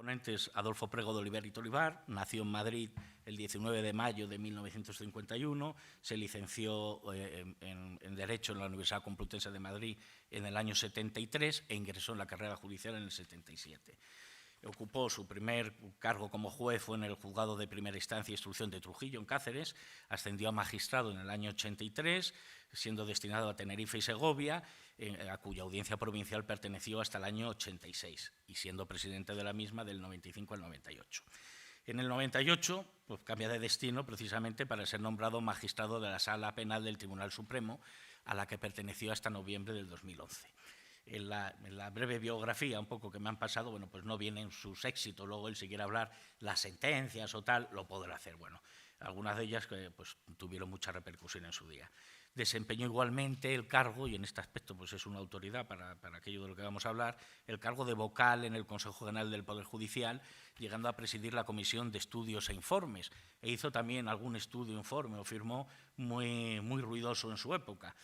Ponentes Adolfo Prego de Oliver y Tolivar, nació en Madrid el 19 de mayo de 1951, se licenció en Derecho en la Universidad Complutense de Madrid en el año 73 e ingresó en la carrera judicial en el 77. Ocupó su primer cargo como juez fue en el Juzgado de Primera Instancia e Instrucción de Trujillo, en Cáceres, ascendió a magistrado en el año 83, siendo destinado a Tenerife y Segovia, a cuya audiencia provincial perteneció hasta el año 86 y siendo presidente de la misma del 95 al 98. En el 98 pues, cambia de destino precisamente para ser nombrado magistrado de la Sala Penal del Tribunal Supremo, a la que perteneció hasta noviembre del 2011. En la breve biografía un poco que me han pasado, bueno, pues no vienen sus éxitos, luego él si quiere hablar las sentencias o tal, lo podrá hacer. Bueno, algunas de ellas que pues, tuvieron mucha repercusión en su día. Desempeñó igualmente el cargo, y en este aspecto pues, es una autoridad para aquello de lo que vamos a hablar, el cargo de vocal en el Consejo General del Poder Judicial, llegando a presidir la Comisión de Estudios e Informes. E hizo también algún estudio e informe, o firmó muy ruidoso en su época.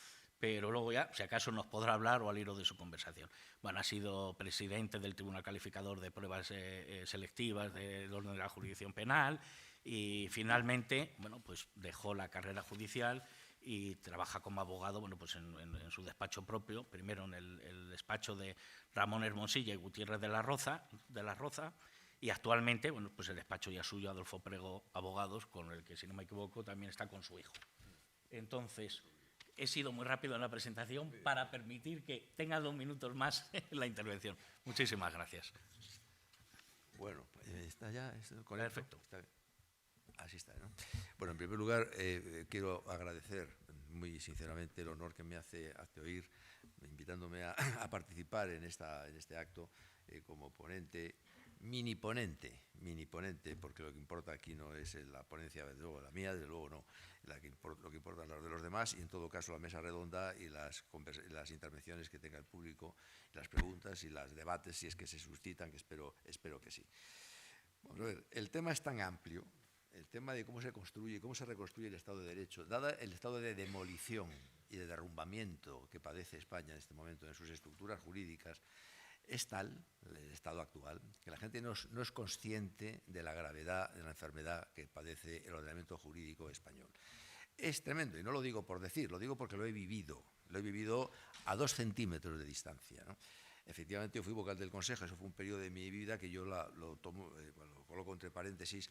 Pero luego ya, si acaso, nos podrá hablar o al hilo de su conversación. Bueno, ha sido presidente del Tribunal Calificador de Pruebas Selectivas del Orden de la Jurisdicción Penal y finalmente, bueno, pues dejó la carrera judicial y trabaja como abogado, bueno, pues en su despacho propio, primero en el despacho de Ramón Hermosilla y Gutiérrez de la Roza, y actualmente, bueno, pues el despacho ya suyo, Adolfo Prego Abogados, con el que, si no me equivoco, también está con su hijo. Entonces, he sido muy rápido en la presentación para permitir que tenga 2 minutos más en la intervención. Muchísimas gracias. Bueno, ¿está ya? Perfecto. Está bien. Así está, ¿no? Bueno, en primer lugar, quiero agradecer muy sinceramente el honor que me hace oír, invitándome a participar en este acto como ponente, mini ponente, porque lo que importa aquí no es la ponencia, desde luego la mía, desde luego no, lo que importa es la de los demás y en todo caso la mesa redonda y las intervenciones que tenga el público, las preguntas y los debates, si es que se suscitan, que espero que sí. Vamos a ver, el tema es tan amplio, el tema de cómo se construye y cómo se reconstruye el Estado de Derecho, dada el estado de demolición y de derrumbamiento que padece España en este momento en sus estructuras jurídicas, es tal, el estado actual, que la gente no es consciente de la gravedad de la enfermedad que padece el ordenamiento jurídico español. Es tremendo, y no lo digo por decir, lo digo porque lo he vivido a 2 centímetros de distancia, ¿no? Efectivamente, yo fui vocal del Consejo, eso fue un periodo de mi vida que yo lo coloco entre paréntesis,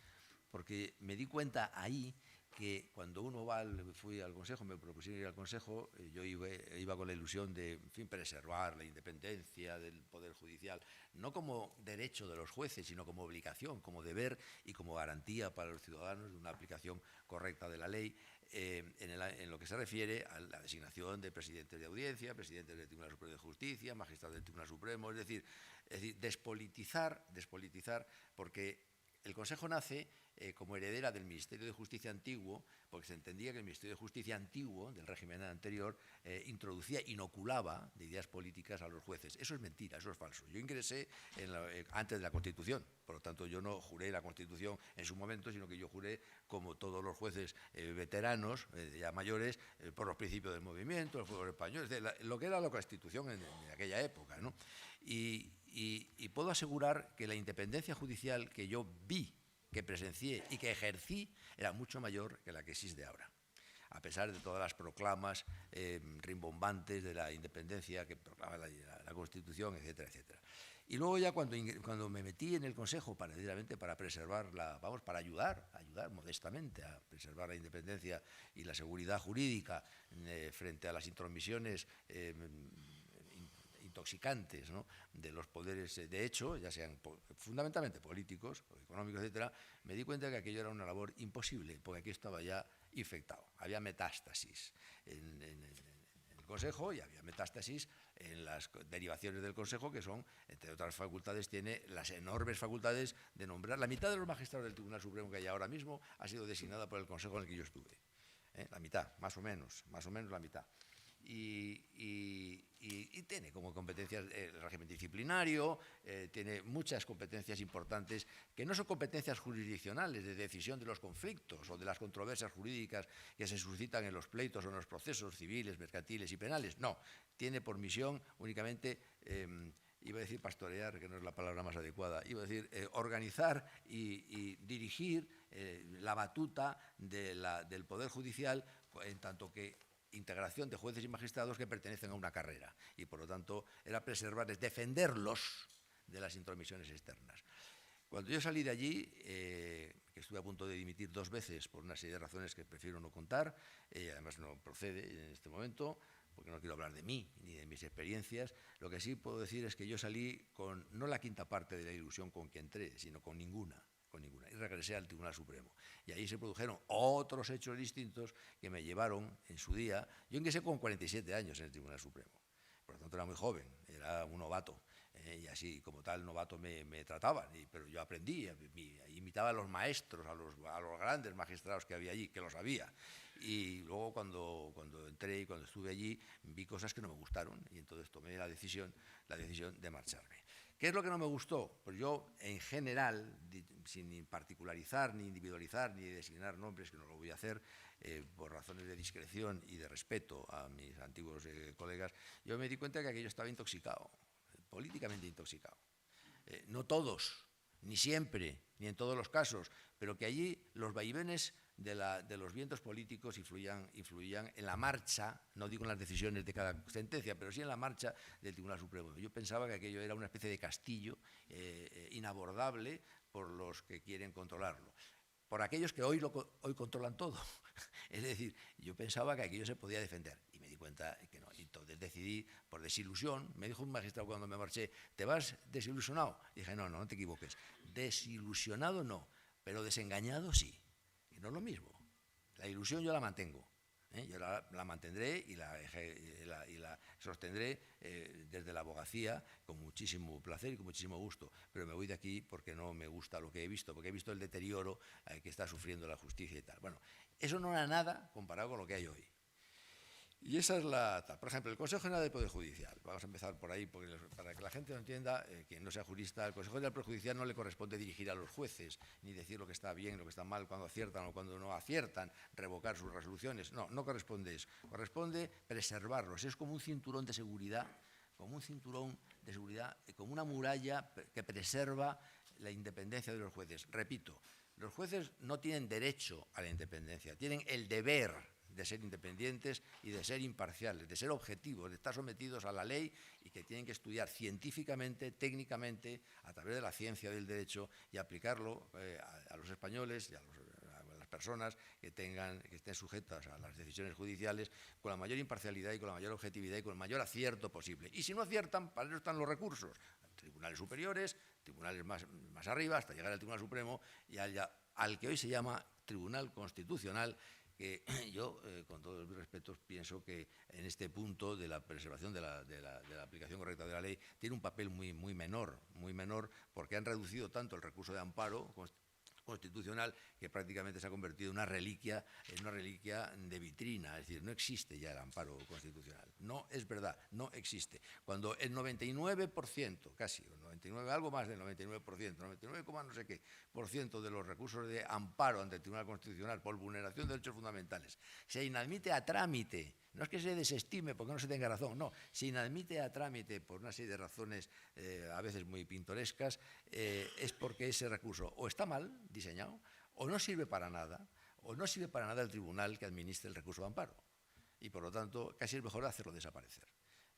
porque me di cuenta ahí que cuando uno fui al Consejo, me propusieron ir al Consejo, yo iba con la ilusión de, en fin, preservar la independencia del Poder Judicial, no como derecho de los jueces, sino como obligación, como deber y como garantía para los ciudadanos de una aplicación correcta de la ley, en lo que se refiere a la designación de presidentes de audiencia, presidentes del Tribunal Superior de Justicia, magistrados del Tribunal Supremo, es decir, despolitizar, porque el Consejo nace como heredera del Ministerio de Justicia antiguo, porque se entendía que el Ministerio de Justicia antiguo, del régimen anterior, inoculaba de ideas políticas a los jueces. Eso es mentira, eso es falso. Yo ingresé antes de la Constitución, por lo tanto yo no juré la Constitución en su momento, sino que yo juré, como todos los jueces veteranos, ya mayores, por los principios del movimiento, el fútbol español, lo que era la Constitución en aquella época, ¿no? Y puedo asegurar que la independencia judicial que yo vi, que presencié y que ejercí era mucho mayor que la que existe ahora, a pesar de todas las proclamas rimbombantes de la independencia que proclama la Constitución, etcétera, etcétera. Y luego ya cuando me metí en el Consejo para preservar para ayudar modestamente a preservar la independencia y la seguridad jurídica frente a las intromisiones intoxicantes, ¿no?, de los poderes de hecho, ya sean fundamentalmente políticos o económicos, etcétera, me di cuenta que aquello era una labor imposible, porque aquí estaba ya infectado. Había metástasis en el Consejo y había metástasis en las derivaciones del Consejo, que son, entre otras facultades, tiene las enormes facultades de nombrar. La mitad de los magistrados del Tribunal Supremo que hay ahora mismo ha sido designada por el Consejo en el que yo estuve. La mitad, más o menos la mitad. Y tiene como competencias el régimen disciplinario, tiene muchas competencias importantes que no son competencias jurisdiccionales de decisión de los conflictos o de las controversias jurídicas que se suscitan en los pleitos o en los procesos civiles, mercantiles y penales. No, tiene por misión únicamente iba a decir pastorear, que no es la palabra más adecuada, iba a decir organizar y dirigir la batuta del Poder Judicial, en tanto que integración de jueces y magistrados que pertenecen a una carrera. Y, por lo tanto, era preservarles, defenderlos de las intromisiones externas. Cuando yo salí de allí, que estuve a punto de dimitir 2 veces por una serie de razones que prefiero no contar, además no procede en este momento, porque no quiero hablar de mí ni de mis experiencias, lo que sí puedo decir es que yo salí con no la quinta parte de la ilusión con que entré, sino con ninguna, y regresé al Tribunal Supremo. Y ahí se produjeron otros hechos distintos que me llevaron en su día. Yo ingresé con 47 años en el Tribunal Supremo, por lo tanto era muy joven, era un novato. Y así como tal novato me trataban, pero yo aprendí, imitaba a los maestros, a los grandes magistrados que había allí, que los había. Y luego cuando entré y cuando estuve allí vi cosas que no me gustaron y entonces tomé la decisión de marcharme. ¿Qué es lo que no me gustó? Pues yo, en general, sin particularizar, ni individualizar, ni designar nombres, que no lo voy a hacer, por razones de discreción y de respeto a mis antiguos colegas, yo me di cuenta que aquello estaba intoxicado, políticamente intoxicado. No todos, ni siempre, ni en todos los casos, pero que allí los vaivenes de los vientos políticos influían en la marcha, no digo en las decisiones de cada sentencia, pero sí en la marcha del Tribunal Supremo. Yo pensaba que aquello era una especie de castillo inabordable por los que quieren controlarlo, por aquellos que hoy controlan todo. Es decir, yo pensaba que aquello se podía defender y me di cuenta que no. Entonces decidí, por desilusión, me dijo un magistrado cuando me marché, ¿te vas desilusionado? Y dije, no te equivoques, desilusionado no, pero desengañado sí. Y no es lo mismo. La ilusión yo la mantengo. Yo la mantendré y la sostendré desde la abogacía con muchísimo placer y con muchísimo gusto, pero me voy de aquí porque no me gusta lo que he visto, porque he visto el deterioro que está sufriendo la justicia y tal. Bueno, eso no era nada comparado con lo que hay hoy. Y esa es la tal. Por ejemplo, el Consejo General del Poder Judicial. Vamos a empezar por ahí, porque para que la gente lo entienda, quien no sea jurista, al Consejo General del Poder Judicial no le corresponde dirigir a los jueces, ni decir lo que está bien, lo que está mal, cuando aciertan o cuando no aciertan, revocar sus resoluciones. No corresponde eso. Corresponde preservarlos. Es como un cinturón de seguridad, como una muralla que preserva la independencia de los jueces. Repito, los jueces no tienen derecho a la independencia, tienen el deber de ser independientes y de ser imparciales, de ser objetivos, de estar sometidos a la ley y que tienen que estudiar científicamente, técnicamente, a través de la ciencia del derecho y aplicarlo a los españoles y a las personas que estén sujetas a las decisiones judiciales con la mayor imparcialidad y con la mayor objetividad y con el mayor acierto posible. Y si no aciertan, para eso están los recursos. Tribunales superiores, tribunales más arriba, hasta llegar al Tribunal Supremo y al que hoy se llama Tribunal Constitucional, que yo, con todos mis respetos, pienso que en este punto de la preservación de la aplicación correcta de la ley tiene un papel muy menor, porque han reducido tanto el recurso de amparo constitucional que prácticamente se ha convertido en una reliquia de vitrina, es decir, no existe ya el amparo constitucional. No es verdad, no existe. Cuando el 99%, casi, el 99, algo más del 99%, 99, no sé qué, por ciento de los recursos de amparo ante el Tribunal Constitucional por vulneración de derechos fundamentales se inadmite a trámite, no es que se desestime porque no se tenga razón, no, se inadmite a trámite por una serie de razones a veces muy pintorescas, es porque ese recurso o está mal diseñado, o no sirve para nada, el tribunal que administre el recurso de amparo. Y por lo tanto, casi es mejor hacerlo desaparecer,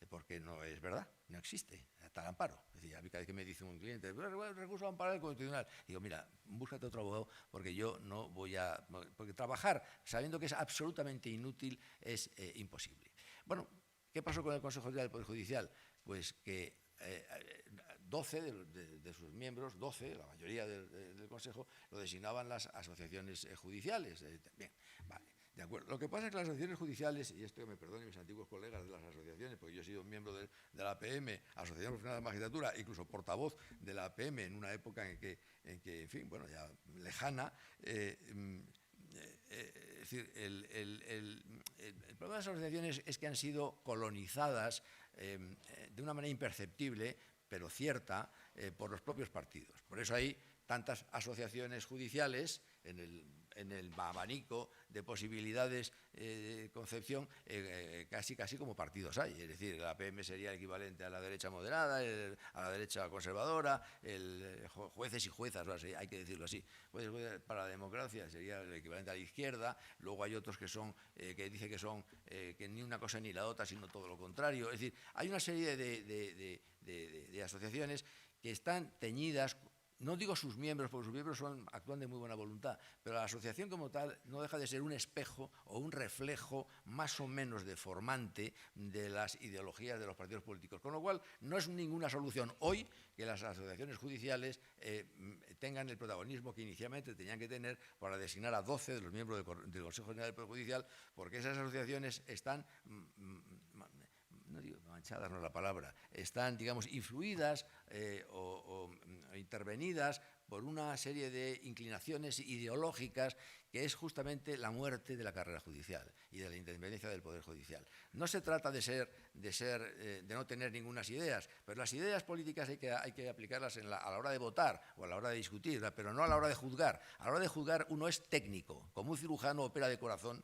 porque no es verdad, no existe tal amparo. Es decir, a mí cada vez que me dice un cliente, el recurso de amparo del Constitucional, digo, mira, búscate otro abogado porque yo no voy a... Porque trabajar sabiendo que es absolutamente inútil es imposible. Bueno, ¿qué pasó con el Consejo General del Poder Judicial? Pues que 12 de sus miembros, 12, la mayoría del Consejo, lo designaban las asociaciones judiciales. Bien, vale, de acuerdo. Lo que pasa es que las asociaciones judiciales, y esto que me perdonen mis antiguos colegas de las asociaciones, porque yo he sido miembro de la APM, Asociación Profesional de la Magistratura, incluso portavoz de la APM en una época en que en fin, bueno, ya lejana, es decir, el problema de las asociaciones es que han sido colonizadas de una manera imperceptible, pero cierta, por los propios partidos. Por eso hay tantas asociaciones judiciales en en el abanico de posibilidades de concepción, casi como partidos hay. Es decir, la PM sería el equivalente a la derecha moderada, a la derecha conservadora, jueces y juezas, hay que decirlo así. Para la democracia sería el equivalente a la izquierda. Luego hay otros que dicen que ni una cosa ni la otra, sino todo lo contrario. Es decir, hay una serie de asociaciones que están teñidas. No digo sus miembros, porque sus miembros actúan de muy buena voluntad, pero la asociación como tal no deja de ser un espejo o un reflejo más o menos deformante de las ideologías de los partidos políticos. Con lo cual, no es ninguna solución hoy que las asociaciones judiciales tengan el protagonismo que inicialmente tenían que tener para designar a 12 de los miembros del Consejo General del Poder Judicial, porque esas asociaciones están... no digo manchadas, no es la palabra, están, digamos, influidas o intervenidas por una serie de inclinaciones ideológicas que es justamente la muerte de la carrera judicial y de la independencia del Poder Judicial. No se trata de no tener ninguna ideas, pero las ideas políticas hay que aplicarlas a la hora de votar o a la hora de discutir, pero no a la hora de juzgar. A la hora de juzgar uno es técnico, como un cirujano opera de corazón,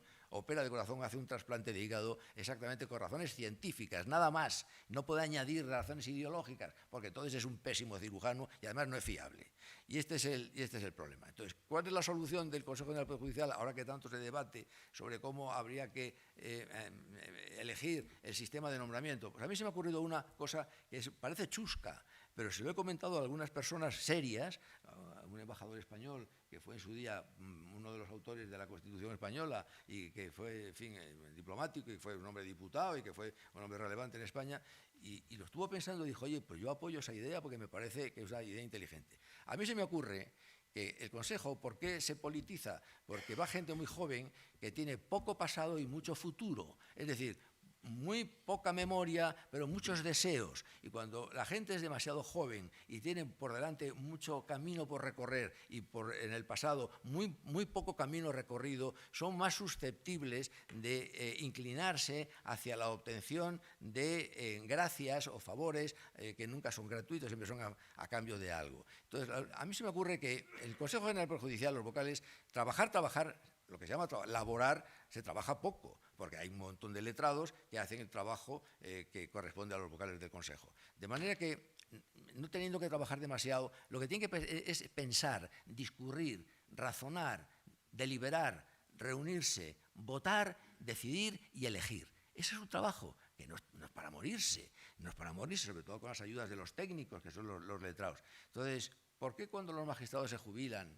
hace un trasplante de hígado exactamente con razones científicas, nada más. No puede añadir razones ideológicas, porque entonces es un pésimo cirujano y además no es fiable. Y este es el problema. Entonces, ¿cuál es la solución del Consejo General del Poder Judicial ahora que tanto se debate sobre cómo habría que elegir el sistema de nombramiento? Pues a mí se me ha ocurrido una cosa que parece chusca, pero se lo he comentado a algunas personas serias, a un embajador español que fue en su día uno de los autores de la Constitución española y que fue, en fin, diplomático y fue un hombre diputado y que fue un hombre relevante en España, y lo estuvo pensando y dijo, oye, pues yo apoyo esa idea porque me parece que es una idea inteligente. A mí se me ocurre que el Consejo, ¿por qué se politiza? Porque va gente muy joven que tiene poco pasado y mucho futuro, es decir, muy poca memoria, pero muchos deseos. Y cuando la gente es demasiado joven y tiene por delante mucho camino por recorrer y en el pasado muy poco camino recorrido, son más susceptibles de inclinarse hacia la obtención de gracias o favores que nunca son gratuitos, siempre son a cambio de algo. Entonces, a mí se me ocurre que el Consejo General del Poder Judicial, los vocales, trabajar, lo que se llama laborar, se trabaja poco, porque hay un montón de letrados que hacen el trabajo que corresponde a los vocales del Consejo. De manera que, no teniendo que trabajar demasiado, lo que tienen que es pensar, discurrir, razonar, deliberar, reunirse, votar, decidir y elegir. Ese es un trabajo que no es para morirse, sobre todo con las ayudas de los técnicos, que son los letrados. Entonces, ¿por qué cuando los magistrados se jubilan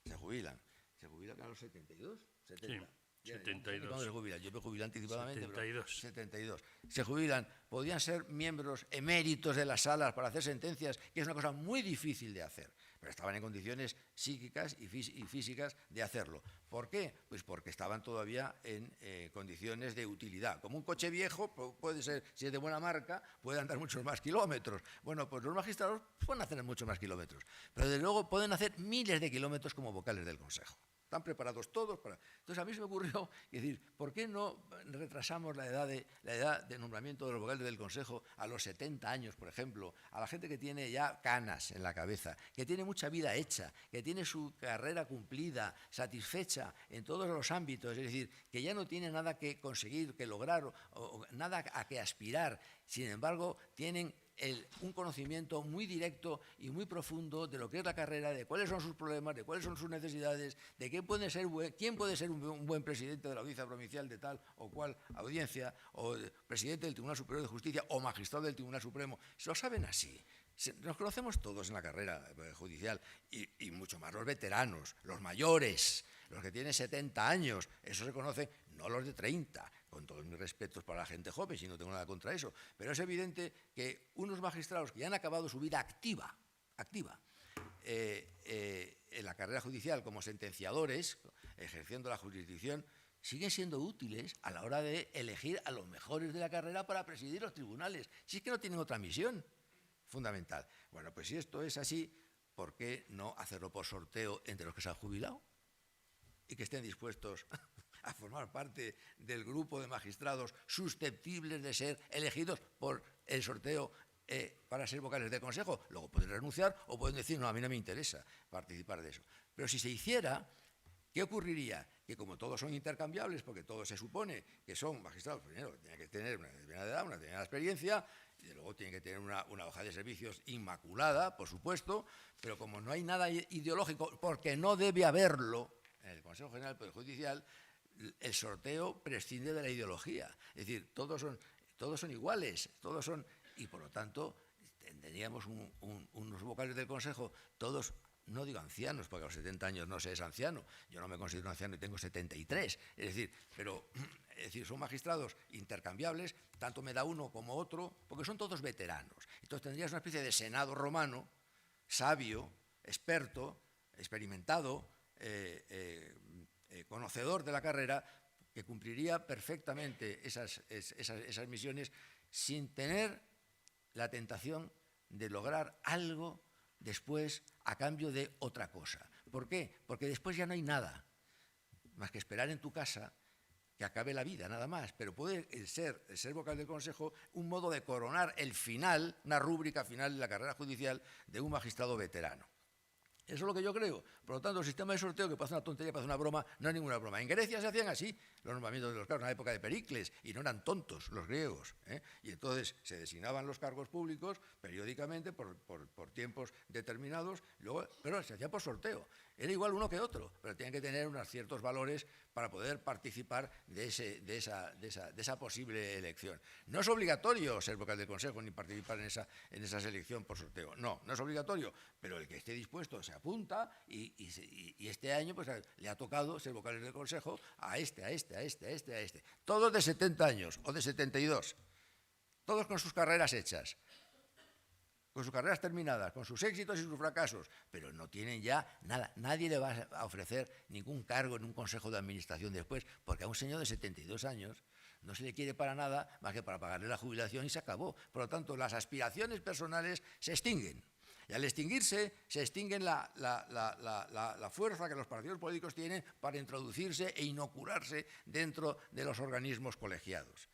a los 72, 70. Sí, 72. ¿Cuándo se jubilan? Yo me jubilé anticipadamente. 72. 72. Se jubilan. Podían ser miembros eméritos de las salas para hacer sentencias, que es una cosa muy difícil de hacer, pero estaban en condiciones psíquicas y físicas de hacerlo. ¿Por qué? Pues porque estaban todavía en condiciones de utilidad. Como un coche viejo, puede ser, si es de buena marca, puede andar muchos más kilómetros. Bueno, pues los magistrados pueden hacer muchos más kilómetros, pero desde luego pueden hacer miles de kilómetros como vocales del Consejo. Están preparados todos para... Entonces a mí se me ocurrió decir, ¿por qué no retrasamos la edad de nombramiento de los vocales del Consejo a los 70 años, por ejemplo, a la gente que tiene ya canas en la cabeza, que tiene mucha vida hecha, que tiene su carrera cumplida, satisfecha en todos los ámbitos, es decir, que ya no tiene nada que conseguir, que lograr o nada a que aspirar, sin embargo, tienen un conocimiento muy directo y muy profundo de lo que es la carrera, de cuáles son sus problemas, de cuáles son sus necesidades, de quién puede ser un buen presidente de la audiencia provincial de tal o cual audiencia, o presidente del Tribunal Superior de Justicia, o magistrado del Tribunal Supremo. Se lo saben así. Nos conocemos todos en la carrera judicial y mucho más los veteranos, los mayores, los que tienen 70 años. Eso se conoce, no los de 30, con todos mis respetos para la gente joven, si no tengo nada contra eso. Pero es evidente que unos magistrados que ya han acabado su vida activa, en la carrera judicial como sentenciadores, ejerciendo la jurisdicción, siguen siendo útiles a la hora de elegir a los mejores de la carrera para presidir los tribunales. Si es que no tienen otra misión fundamental. Bueno, pues si esto es así, ¿por qué no hacerlo por sorteo entre los que se han jubilado y que estén dispuestos a formar parte del grupo de magistrados susceptibles de ser elegidos por el sorteo para ser vocales del Consejo? Luego pueden renunciar o pueden decir, no, a mí no me interesa participar de eso. Pero si se hiciera, ¿Qué ocurriría? Que como todos son intercambiables, porque todos se supone que son magistrados, primero tienen que tener una determinada edad, una determinada experiencia, y luego tienen que tener una hoja de servicios inmaculada, por supuesto, pero como no hay nada ideológico, porque no debe haberlo en el Consejo General del Poder Judicial, el sorteo prescinde de la ideología. Es decir, todos son iguales, y por lo tanto tendríamos unos vocales del Consejo, todos, no digo ancianos, porque a los 70 años no se es anciano, yo no me considero anciano y tengo 73, es decir, son magistrados intercambiables, tanto me da uno como otro, porque son todos veteranos. Entonces tendrías una especie de senado romano, sabio, experto, experimentado, conocedor de la carrera, que cumpliría perfectamente esas misiones sin tener la tentación de lograr algo después a cambio de otra cosa. ¿Por qué? Porque después ya no hay nada más que esperar en tu casa que acabe la vida, nada más. Pero puede ser vocal del Consejo un modo de coronar el final, una rúbrica final de la carrera judicial de un magistrado veterano. Eso es lo que yo creo. Por lo tanto, el sistema de sorteo, que parece una tontería, parece una broma, no es ninguna broma. En Grecia se hacían así los nombramientos de los cargos, en la época de Pericles, y no eran tontos los griegos, ¿eh? Y entonces se designaban los cargos públicos periódicamente por tiempos determinados, pero se hacía por sorteo. Era igual uno que otro, pero tenían que tener unos ciertos valores para poder participar de esa posible elección. No es obligatorio ser vocal del Consejo ni participar en esa selección por sorteo. No es obligatorio, pero el que esté dispuesto se apunta y este año pues, le ha tocado ser vocal del Consejo a este. Todos de 70 años o de 72, todos con sus carreras hechas, con sus carreras terminadas, con sus éxitos y sus fracasos, pero no tienen ya nada. Nadie le va a ofrecer ningún cargo en un consejo de administración después, porque a un señor de 72 años no se le quiere para nada más que para pagarle la jubilación y se acabó. Por lo tanto, las aspiraciones personales se extinguen. Y al extinguirse, se extinguen la fuerza que los partidos políticos tienen para introducirse e inocularse dentro de los organismos colegiados.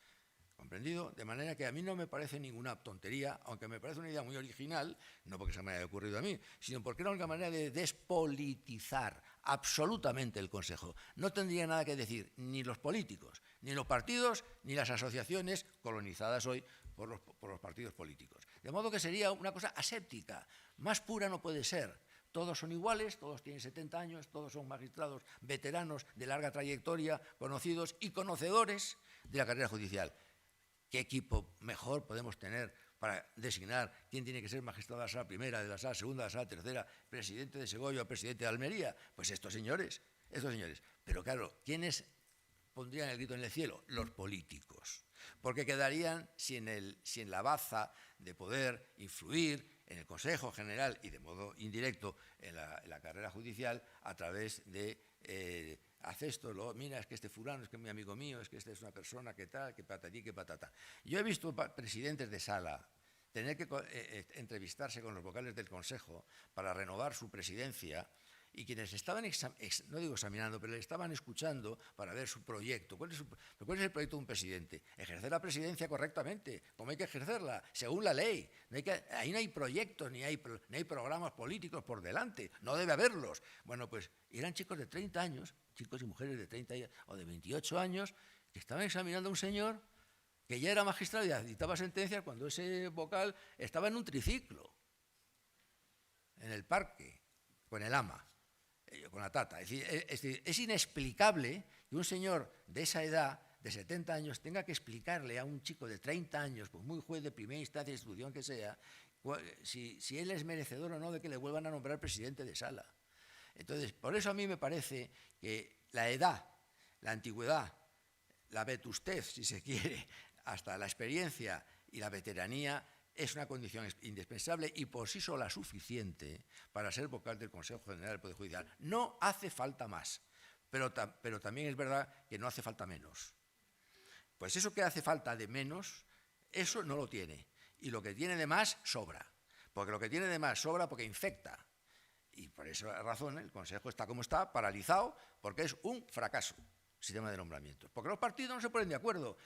¿Comprendido? De manera que a mí no me parece ninguna tontería, aunque me parece una idea muy original, no porque se me haya ocurrido a mí, sino porque era una manera de despolitizar absolutamente el Consejo. No tendría nada que decir ni los políticos, ni los partidos, ni las asociaciones colonizadas hoy por los partidos políticos. De modo que sería una cosa aséptica, más pura no puede ser. Todos son iguales, todos tienen 70 años, todos son magistrados veteranos de larga trayectoria, conocidos y conocedores de la carrera judicial. ¿Qué equipo mejor podemos tener para designar quién tiene que ser magistrado de la Sala Primera, de la Sala Segunda, de la Sala Tercera, presidente de Segovia o presidente de Almería? Pues estos señores. Pero claro, ¿quiénes pondrían el grito en el cielo? Los políticos. Porque quedarían sin la baza de poder influir en el Consejo General y de modo indirecto en la carrera judicial a través de haz esto, mira, es que este fulano, es que es mi amigo mío, es que esta es una persona que tal, que patatí, que patata. Yo he visto presidentes de sala tener que entrevistarse con los vocales del Consejo para renovar su presidencia y quienes estaban, no digo examinando, pero le estaban escuchando para ver su proyecto. ¿Cuál es el proyecto de un presidente? Ejercer la presidencia correctamente, como hay que ejercerla, según la ley. Ahí no hay proyectos, ni hay programas políticos por delante, no debe haberlos. Bueno, pues eran chicos de 30 años, chicos y mujeres de 30 o de 28 años, que estaban examinando a un señor que ya era magistrado y dictaba sentencias cuando ese vocal estaba en un triciclo, en el parque, con el ama, con la tata. Es decir, es inexplicable que un señor de esa edad, de 70 años, tenga que explicarle a un chico de 30 años, pues muy juez de primera instancia de institución que sea, si él es merecedor o no de que le vuelvan a nombrar presidente de sala. Entonces, por eso a mí me parece que la edad, la antigüedad, la vetustez, si se quiere, hasta la experiencia y la veteranía es una condición indispensable y por sí sola suficiente para ser vocal del Consejo General del Poder Judicial. No hace falta más, pero también es verdad que no hace falta menos. Pues eso que hace falta de menos, eso no lo tiene. Y lo que tiene de más, sobra. Porque lo que tiene de más sobra porque infecta. Y por esa razón el Consejo está como está, paralizado, porque es un fracaso el sistema de nombramientos. Porque los partidos no se ponen de acuerdo.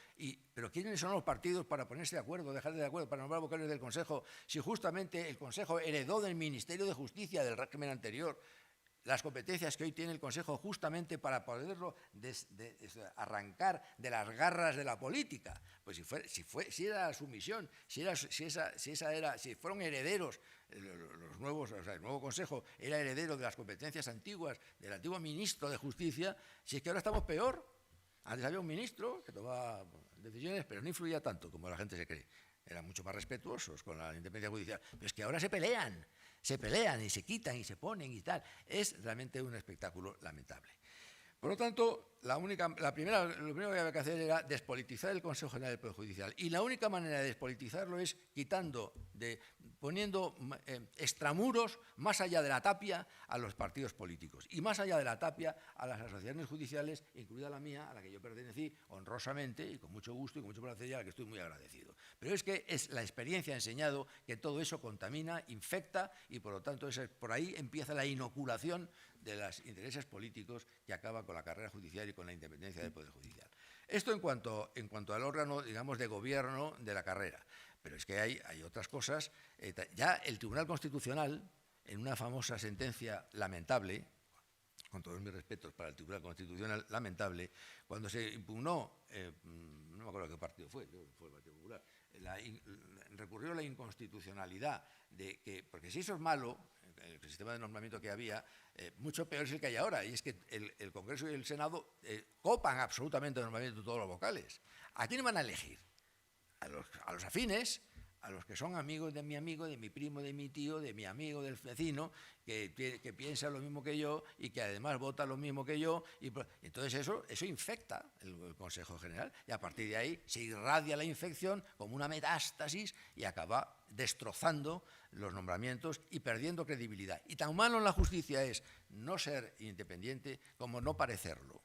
¿Pero quiénes son los partidos para ponerse de acuerdo, dejar de acuerdo, para nombrar vocales del Consejo, si justamente el Consejo heredó del Ministerio de Justicia del régimen anterior las competencias que hoy tiene el Consejo justamente para poderlo arrancar de las garras de la política. Pues si era su misión, si fueron herederos los nuevos, o sea, el nuevo Consejo era heredero de las competencias antiguas del antiguo ministro de Justicia, si es que ahora estamos peor. Antes había un ministro que tomaba decisiones, pero no influía tanto como la gente se cree. Eran mucho más respetuosos con la independencia judicial. Pero es que ahora se pelean y se quitan y se ponen y tal. Es realmente un espectáculo lamentable. Por lo tanto, lo primero que había que hacer era despolitizar el Consejo General del Poder Judicial. Y la única manera de despolitizarlo es poniendo extramuros más allá de la tapia a los partidos políticos y más allá de la tapia a las asociaciones judiciales, incluida la mía, a la que yo pertenecí honrosamente y con mucho gusto y con mucho placer y a la que estoy muy agradecido. Pero es que la experiencia ha enseñado que todo eso contamina, infecta y por lo tanto por ahí empieza la inoculación de los intereses políticos que acaba con la carrera judicial y con la independencia del Poder Judicial. Esto en cuanto al órgano, digamos, de gobierno de la carrera. Pero es que hay otras cosas. Ya el Tribunal Constitucional, en una famosa sentencia lamentable, con todos mis respetos para el Tribunal Constitucional, lamentable, cuando se impugnó, no me acuerdo qué partido fue el Partido Popular, recurrió a la inconstitucionalidad porque si eso es malo, el sistema de nombramiento que había, mucho peor es el que hay ahora, y es que el Congreso y el Senado copan absolutamente el nombramiento de todos los vocales. ¿A quién van a elegir? A los afines, a los que son amigos de mi primo, de mi tío, de mi amigo, del vecino, que piensa lo mismo que yo y que además vota lo mismo que yo. Y entonces eso infecta el Consejo General y a partir de ahí se irradia la infección como una metástasis y acaba destrozando los nombramientos y perdiendo credibilidad. Y tan malo en la justicia es no ser independiente como no parecerlo.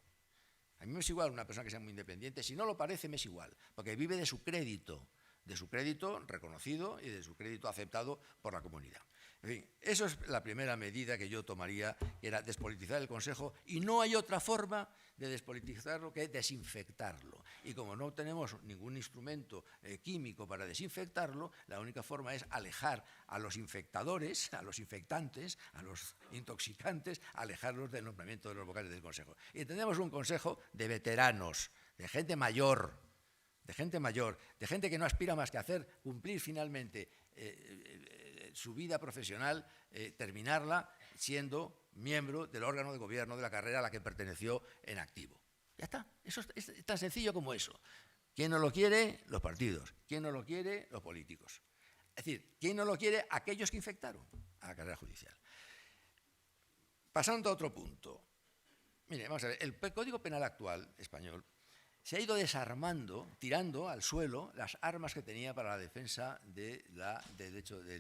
A mí me es igual una persona que sea muy independiente, si no lo parece me es igual, porque vive de su crédito reconocido y de su crédito aceptado por la comunidad. En fin, eso es la primera medida que yo tomaría, que era despolitizar el Consejo, y no hay otra forma de despolitizarlo que desinfectarlo. Y como no tenemos ningún instrumento químico para desinfectarlo, la única forma es alejar a los infectadores, a los infectantes, a los intoxicantes, alejarlos del nombramiento de los vocales del Consejo. Y tenemos un Consejo de veteranos, de gente mayor, de gente que no aspira más que cumplir finalmente su vida profesional, terminarla siendo miembro del órgano de gobierno de la carrera a la que perteneció en activo. Ya está, eso es tan sencillo como eso. ¿Quién no lo quiere? Los partidos. ¿Quién no lo quiere? Los políticos. Es decir, ¿quién no lo quiere? Aquellos que infectaron a la carrera judicial. Pasando a otro punto. Mire, vamos a ver, el Código Penal actual español se ha ido desarmando, tirando al suelo las armas que tenía para la defensa del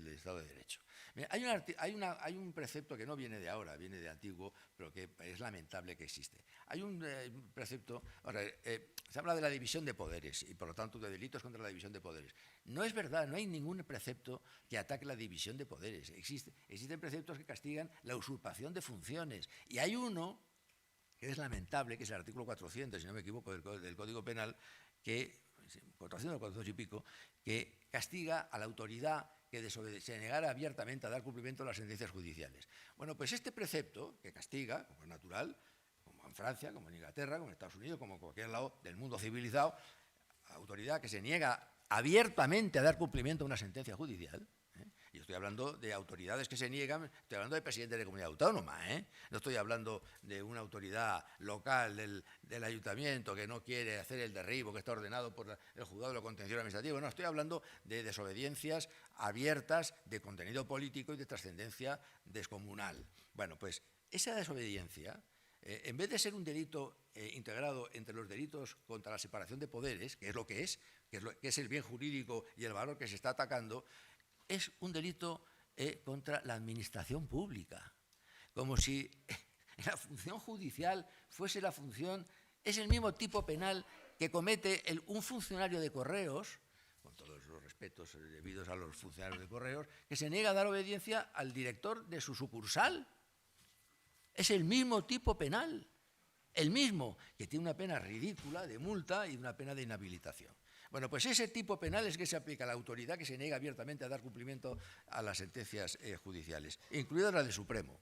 Estado de Derecho. Mira, hay un precepto que no viene de ahora, viene de antiguo, pero que es lamentable que existe. Hay un precepto, se habla de la división de poderes y por lo tanto de delitos contra la división de poderes. No es verdad, no hay ningún precepto que ataque la división de poderes. Existen preceptos que castigan la usurpación de funciones y hay uno que es lamentable, que es el artículo 400, si no me equivoco, del Código Penal, 400 o 400 y pico, que castiga a la autoridad que se negara abiertamente a dar cumplimiento a las sentencias judiciales. Bueno, pues este precepto, que castiga, como es natural, como en Francia, como en Inglaterra, como en Estados Unidos, como en cualquier lado del mundo civilizado, autoridad que se niega abiertamente a dar cumplimiento a una sentencia judicial. Y estoy hablando de autoridades que se niegan, estoy hablando de presidentes de comunidad autónoma, no estoy hablando de una autoridad local del ayuntamiento que no quiere hacer el derribo que está ordenado por el juzgado de lo contencioso administrativo, no, estoy hablando de desobediencias abiertas de contenido político y de trascendencia descomunal. Bueno, pues esa desobediencia, en vez de ser un delito integrado entre los delitos contra la separación de poderes, que es el bien jurídico y el valor que se está atacando, es un delito contra la administración pública, como si la función judicial fuese es el mismo tipo penal que comete un funcionario de correos, con todos los respetos debidos a los funcionarios de correos, que se niega a dar obediencia al director de su sucursal. Es el mismo tipo penal, el mismo, que tiene una pena ridícula de multa y una pena de inhabilitación. Bueno, pues ese tipo penal es que se aplica a la autoridad que se niega abiertamente a dar cumplimiento a las sentencias judiciales, incluidas las del Supremo.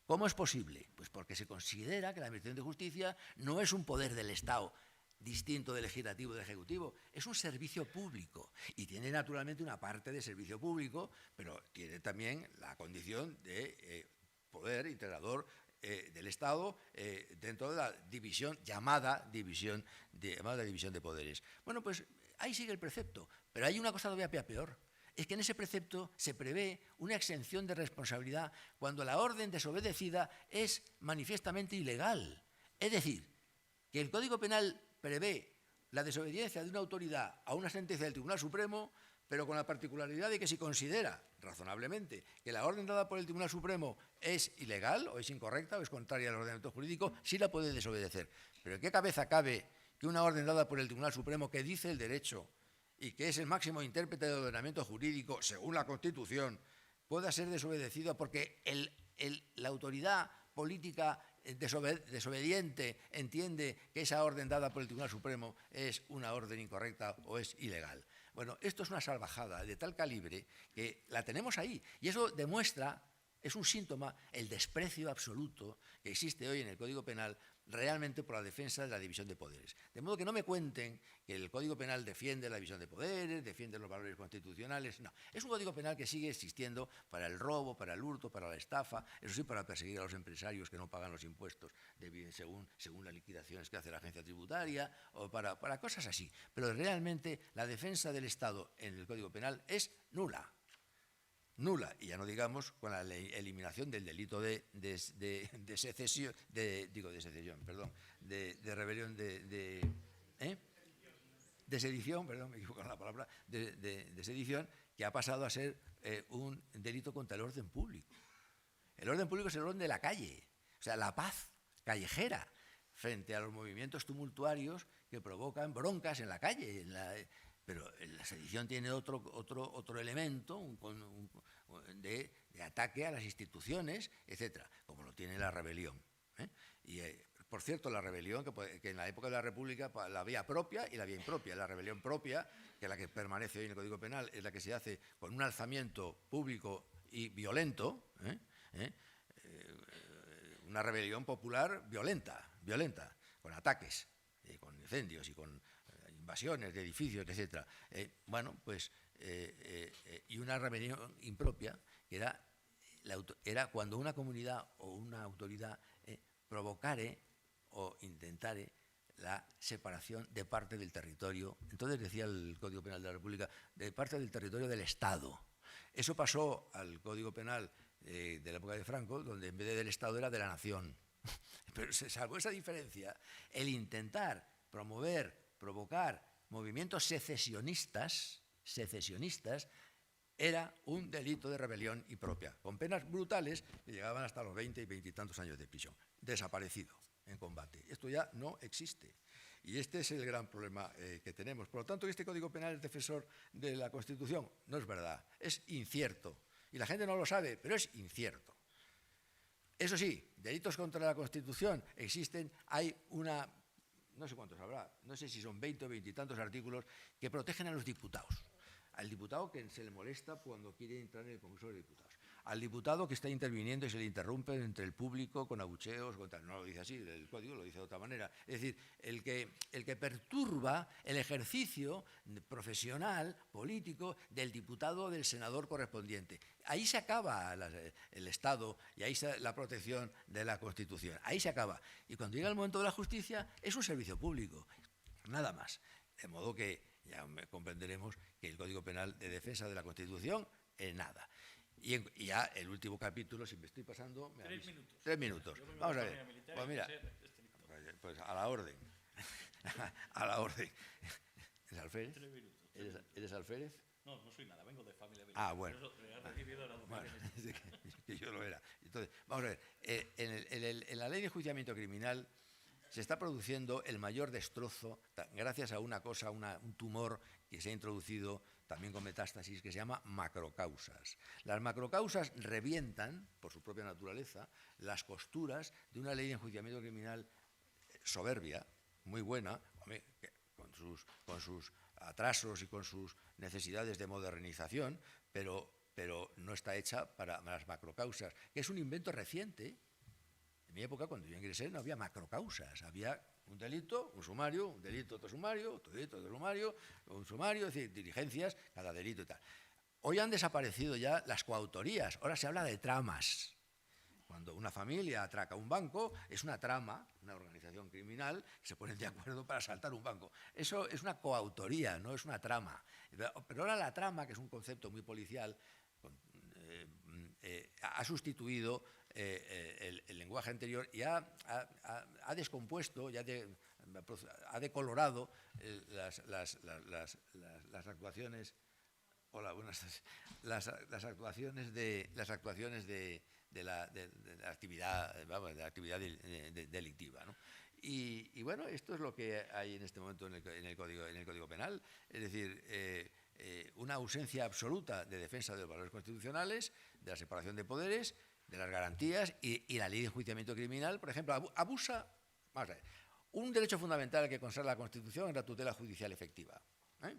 ¿Cómo es posible? Pues porque se considera que la Administración de Justicia no es un poder del Estado distinto del legislativo y del ejecutivo, es un servicio público y tiene naturalmente una parte de servicio público, pero tiene también la condición de poder integrador del Estado dentro de la división, llamada división de poderes. Bueno, pues ahí sigue el precepto, pero hay una cosa todavía peor. Es que en ese precepto se prevé una exención de responsabilidad cuando la orden desobedecida es manifiestamente ilegal. Es decir, que el Código Penal prevé la desobediencia de una autoridad a una sentencia del Tribunal Supremo, pero con la particularidad de que si considera razonablemente que la orden dada por el Tribunal Supremo es ilegal o es incorrecta o es contraria al ordenamiento jurídico, sí la puede desobedecer. Pero ¿en qué cabeza cabe que una orden dada por el Tribunal Supremo que dice el derecho y que es el máximo intérprete del ordenamiento jurídico según la Constitución pueda ser desobedecida porque la autoridad política desobediente entiende que esa orden dada por el Tribunal Supremo es una orden incorrecta o es ilegal? Bueno, esto es una salvajada de tal calibre que la tenemos ahí y eso demuestra, es un síntoma, el desprecio absoluto que existe hoy en el Código Penal realmente por la defensa de la división de poderes. De modo que no me cuenten que el Código Penal defiende la división de poderes, defiende los valores constitucionales. No, es un Código Penal que sigue existiendo para el robo, para el hurto, para la estafa, eso sí, para perseguir a los empresarios que no pagan los impuestos según las liquidaciones que hace la agencia tributaria, o para cosas así. Pero realmente la defensa del Estado en el Código Penal es nula. Nula, y ya no digamos con la eliminación del delito de rebelión, de sedición, perdón, me equivoco en la palabra, de sedición, que ha pasado a ser un delito contra el orden público. El orden público es el orden de la calle, o sea, la paz callejera frente a los movimientos tumultuarios que provocan broncas en la calle, pero la sedición tiene otro elemento de ataque a las instituciones, etcétera, como lo tiene la rebelión. Y, por cierto, la rebelión, que en la época de la República, la vía propia y la vía impropia. La rebelión propia, que es la que permanece hoy en el Código Penal, es la que se hace con un alzamiento público y violento, una rebelión popular violenta, con ataques, con incendios y con invasiones de edificios, etc. Y una rebelión impropia, que era cuando una comunidad o una autoridad provocare o intentare la separación de parte del territorio. Entonces decía el Código Penal de la República, de parte del territorio del Estado. Eso pasó al Código Penal de la época de Franco, donde en vez de del Estado era de la nación. Pero se salvó esa diferencia. El intentar provocar movimientos secesionistas era un delito de rebelión impropia, con penas brutales que llegaban hasta los 20 y 20 y tantos años de prisión. Desaparecido en combate. Esto ya no existe. Y este es el gran problema que tenemos. Por lo tanto, este Código Penal es defensor de la Constitución. No es verdad, es incierto. Y la gente no lo sabe, pero es incierto. Eso sí, delitos contra la Constitución existen, hay no sé cuántos habrá, no sé si son 20 o 20 y tantos artículos que protegen a los diputados. Al diputado que se le molesta cuando quiere entrar en el Congreso de Diputados. Al diputado que está interviniendo y se le interrumpe entre el público con abucheos, no lo dice así, el Código lo dice de otra manera. Es decir, el que perturba el ejercicio profesional, político, del diputado o del senador correspondiente. Ahí se acaba el Estado y ahí la protección de la Constitución. Ahí se acaba. Y cuando llega el momento de la justicia, es un servicio público, nada más. De modo que ya comprenderemos que el Código Penal de defensa de la Constitución es nada. Y ya el último capítulo, si me estoy pasando... 3 minutos. 3 minutos. Vamos a ver. Pues mira, pues a la orden. A la orden. ¿Eres alférez? 3 minutos. ¿Eres alférez? No, no soy nada, vengo de familia militar. Ah, bueno. He recibido la dominación. Que yo lo era. Entonces, vamos a ver. En la ley de enjuiciamiento criminal se está produciendo el mayor destrozo gracias a una cosa, un tumor que se ha introducido también con metástasis, que se llama macrocausas. Las macrocausas revientan, por su propia naturaleza, las costuras de una ley de enjuiciamiento criminal soberbia, muy buena, con sus atrasos y con sus necesidades de modernización, pero no está hecha para las macrocausas, que es un invento reciente En mi época, cuando yo ingresé, no había macrocausas, había un delito, un sumario, un delito, otro sumario, otro delito, otro sumario, un sumario, es decir, diligencias, cada delito y tal. Hoy han desaparecido ya las coautorías, ahora se habla de tramas. Cuando una familia atraca un banco, es una trama, una organización criminal, que se ponen de acuerdo para asaltar un banco. Eso es una coautoría, no es una trama. Pero ahora la trama, que es un concepto muy policial, ha sustituido el lenguaje anterior y ha descompuesto, ha decolorado las actuaciones. Hola, buenas tardes. Las actuaciones de la actividad, vamos, de la actividad delictiva, ¿no? Y bueno, esto es lo que hay en este momento en el Código Penal, es decir, una ausencia absoluta de defensa de los valores constitucionales, de la separación de poderes, de las garantías y la ley de enjuiciamiento criminal, por ejemplo, abusa, vamos a ver, un derecho fundamental que consagra la Constitución es la tutela judicial efectiva.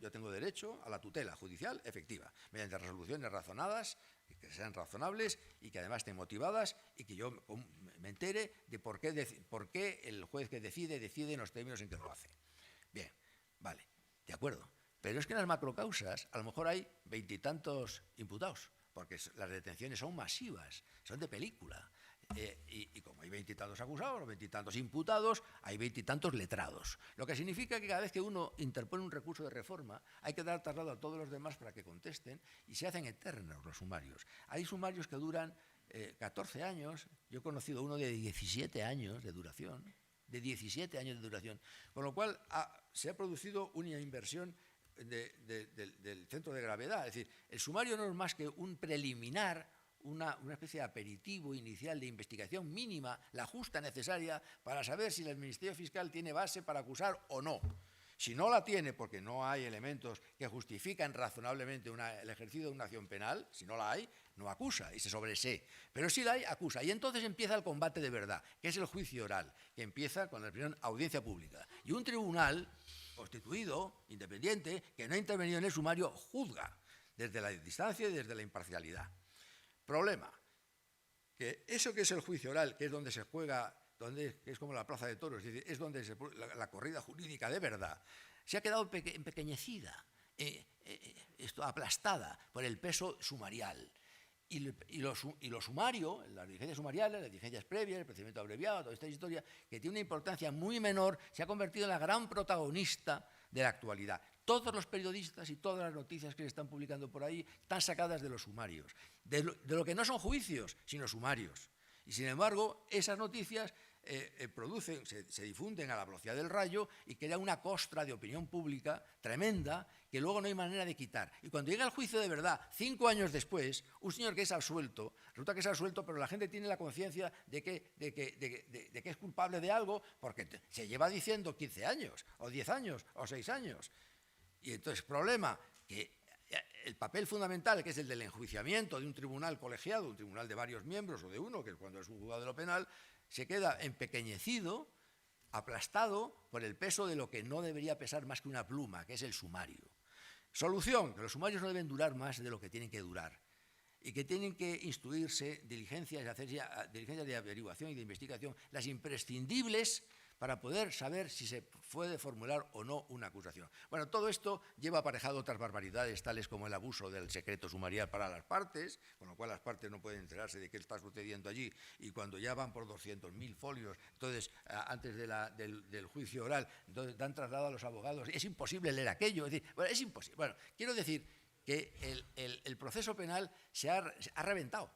Yo tengo derecho a la tutela judicial efectiva, mediante resoluciones razonadas, que sean razonables y que además estén motivadas y que yo me entere de por qué el juez que decide en los términos en que lo hace. Bien, vale, de acuerdo. Pero es que en las macrocausas a lo mejor hay 20 y tantos imputados, porque las detenciones son masivas, son de película. Y como hay 20 y tantos acusados, 20 y tantos imputados, hay 20 y tantos letrados. Lo que significa que cada vez que uno interpone un recurso de reforma, hay que dar traslado a todos los demás para que contesten y se hacen eternos los sumarios. Hay sumarios que duran 14 años, yo he conocido uno de 17 años de duración, con lo cual se ha producido una inversión del centro de gravedad. Es decir, el sumario no es más que un preliminar, una especie de aperitivo inicial de investigación mínima, la justa necesaria para saber si el Ministerio Fiscal tiene base para acusar o no. Si no la tiene, porque no hay elementos que justifican razonablemente el ejercicio de una acción penal, si no la hay, no acusa y se sobresee. Pero si la hay, acusa. Y entonces empieza el combate de verdad, que es el juicio oral, que empieza con la primera audiencia pública. Y un tribunal constituido, independiente, que no ha intervenido en el sumario, juzga desde la distancia y desde la imparcialidad. Problema, que eso que es el juicio oral, que es donde se juega, que es como la plaza de toros, es decir, es donde la corrida jurídica de verdad, se ha quedado empequeñecida, aplastada por el peso sumarial. Y lo sumario, las diligencias sumariales, las diligencias previas, el procedimiento abreviado, toda esta historia, que tiene una importancia muy menor, se ha convertido en la gran protagonista de la actualidad. Todos los periodistas y todas las noticias que se están publicando por ahí están sacadas de los sumarios, de lo que no son juicios, sino sumarios. Y sin embargo, esas noticias se difunden a la velocidad del rayo y crea una costra de opinión pública tremenda que luego no hay manera de quitar. Y cuando llega el juicio de verdad, 5 años después, un señor que es absuelto, resulta que es absuelto, pero la gente tiene la conciencia de que es culpable de algo porque se lleva diciendo 15 años, o 10 años, o 6 años. Y entonces, problema, que el papel fundamental, que es el del enjuiciamiento de un tribunal colegiado, un tribunal de varios miembros o de uno, que es cuando es un juzgado de lo penal, se queda empequeñecido, aplastado por el peso de lo que no debería pesar más que una pluma, que es el sumario. Solución, que los sumarios no deben durar más de lo que tienen que durar y que tienen que instruirse diligencias de averiguación y de investigación, las imprescindibles para poder saber si se puede formular o no una acusación. Bueno, todo esto lleva aparejado otras barbaridades, tales como el abuso del secreto sumarial para las partes, con lo cual las partes no pueden enterarse de qué está sucediendo allí, y cuando ya van por 200.000 folios, entonces, antes del juicio oral, entonces dan traslado a los abogados, es imposible leer aquello, es decir, bueno, es imposible. Bueno, quiero decir que el proceso penal se ha reventado.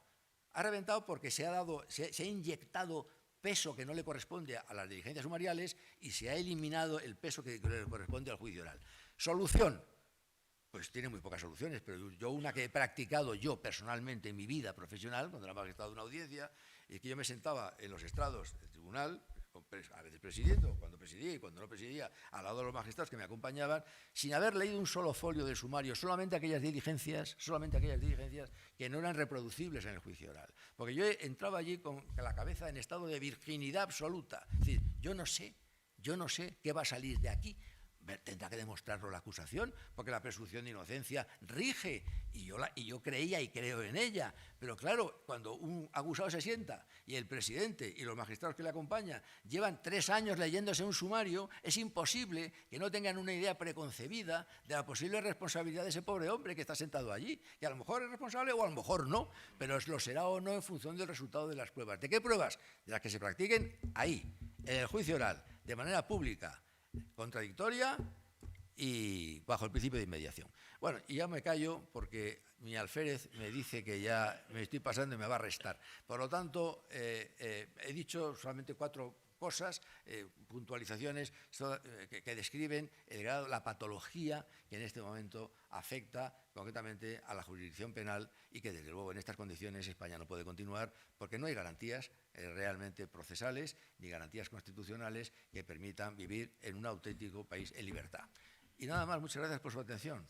Ha reventado porque se ha inyectado peso que no le corresponde a las diligencias sumariales y se ha eliminado el peso que le corresponde al juicio oral. Solución, pues tiene muy pocas soluciones, pero yo una que he practicado yo personalmente en mi vida profesional, cuando era magistrado de una audiencia, es que yo me sentaba en los estrados del tribunal, a veces presidiendo, cuando presidía y cuando no presidía, al lado de los magistrados que me acompañaban, sin haber leído un solo folio del sumario, solamente aquellas diligencias que no eran reproducibles en el juicio oral. Porque yo entraba allí con la cabeza en estado de virginidad absoluta. Es decir, yo no sé qué va a salir de aquí. tendrá que demostrarlo la acusación, porque la presunción de inocencia rige, y yo creía y creo en ella. Pero claro, cuando un acusado se sienta y el presidente y los magistrados que le acompañan llevan 3 años leyéndose un sumario, es imposible que no tengan una idea preconcebida de la posible responsabilidad de ese pobre hombre que está sentado allí, que a lo mejor es responsable o a lo mejor no, pero lo será o no en función del resultado de las pruebas. ¿De qué pruebas? De las que se practiquen ahí, en el juicio oral, de manera pública, contradictoria y bajo el principio de inmediación. Bueno, y ya me callo porque mi alférez me dice que ya me estoy pasando y me va a arrestar. Por lo tanto, he dicho solamente 4 cosas, puntualizaciones que describen el grado, la patología que en este momento afecta concretamente a la jurisdicción penal y que desde luego en estas condiciones España no puede continuar porque no hay garantías realmente procesales ni garantías constitucionales que permitan vivir en un auténtico país en libertad. Y nada más, muchas gracias por su atención.